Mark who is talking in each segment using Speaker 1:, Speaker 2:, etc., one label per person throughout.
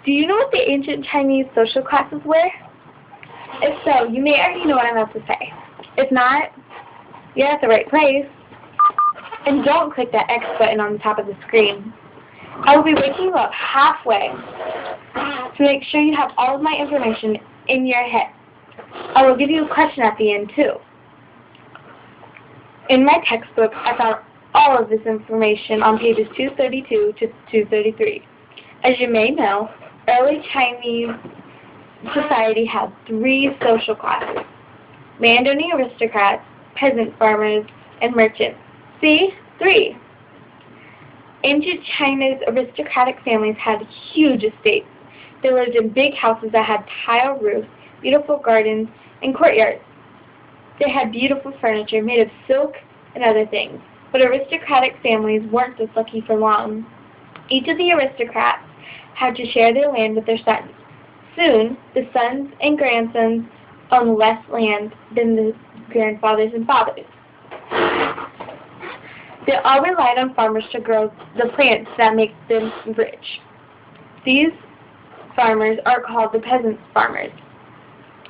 Speaker 1: Do you know what the ancient Chinese social classes were? If so, you may already know what I'm about to say. If not, you're at the right place. And don't click that X button on the top of the screen. I will be waking you up halfway to make sure you have all of my information in your head. I will give you a question at the end too. In my textbook, I found all of this information on pages 232 to 233. As you may know, early Chinese society had 3 social classes: landowning aristocrats, peasant farmers, and merchants. See? 3. Ancient China's aristocratic families had huge estates. They lived in big houses that had tile roofs, beautiful gardens, and courtyards. They had beautiful furniture made of silk and other things. But aristocratic families weren't this lucky for long. Each of the aristocrats had to share their land with their sons. Soon, the sons and grandsons owned less land than the grandfathers and fathers. They all relied on farmers to grow the plants that make them rich. These farmers are called the peasant farmers.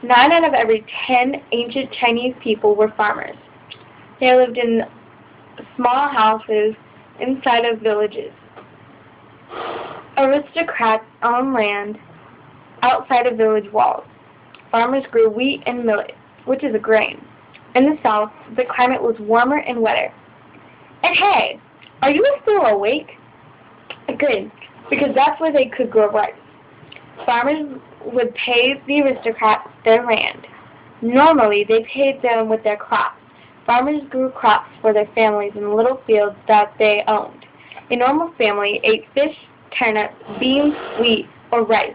Speaker 1: 9 out of every 10 ancient Chinese people were farmers. They lived in small houses inside of villages. Aristocrats owned land outside of village walls. Farmers grew wheat and millet, which is a grain. In the south, the climate was warmer and wetter. And hey, are you still awake? Good, because that's where they could grow rice. Farmers would pay the aristocrats their land. Normally, they paid them with their crops. Farmers grew crops for their families in little fields that they owned. A normal family ate fish, turnips, beans, wheat, or rice.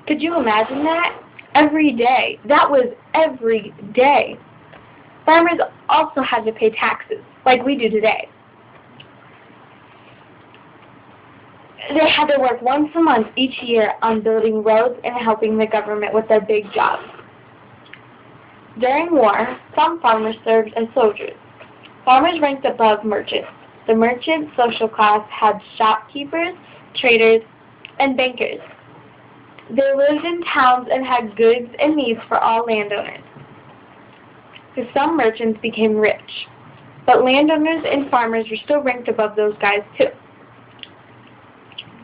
Speaker 1: Could you imagine that? Every day. That was every day. Farmers also had to pay taxes, like we do today. They had to work once a month each year on building roads and helping the government with their big jobs. During war, some farmers served as soldiers. Farmers ranked above merchants. The merchant social class had shopkeepers, traders, and bankers. They lived in towns and had goods and needs for all landowners. So some merchants became rich, but landowners and farmers were still ranked above those guys too.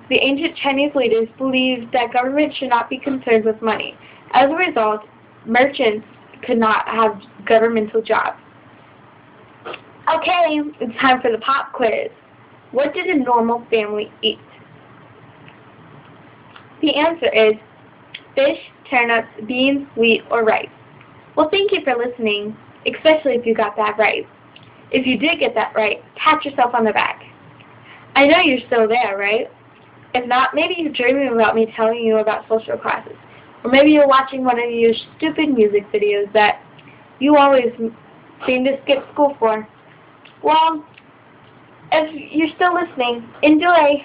Speaker 1: The ancient Chinese leaders believed that government should not be concerned with money. As a result, merchants could not have governmental jobs. Okay, it's time for the pop quiz. What did a normal family eat? The answer is fish, turnips, beans, wheat, or rice. Well, thank you for listening, especially if you got that right. If you did get that right, pat yourself on the back. I know you're still there, right? If not, maybe you're dreaming about me telling you about social classes. Or maybe you're watching one of your stupid music videos that you always seem to skip school for. Well, if you're still listening, enjoy!